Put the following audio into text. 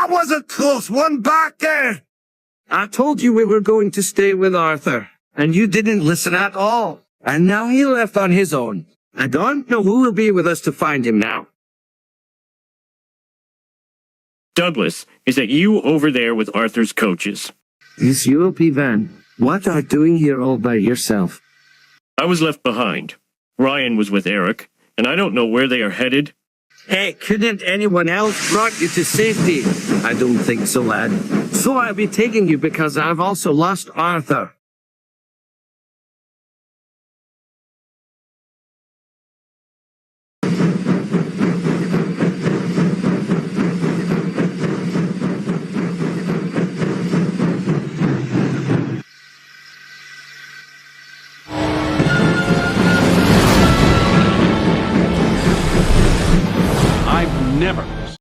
That was a close one back there! I told you we were going to stay with Arthur, and you didn't listen at all. And now he left on his own. I don't know who will be with us to find him now. Douglas, is that you over there with Arthur's coaches? It's you, Van. What are you doing here all by yourself? I was left behind. Ryan was with Eric, and I don't know where they are headed. Hey, couldn't anyone else brought you to safety? I don't think so, lad. So I'll be taking you because I've also lost Arthur. I've never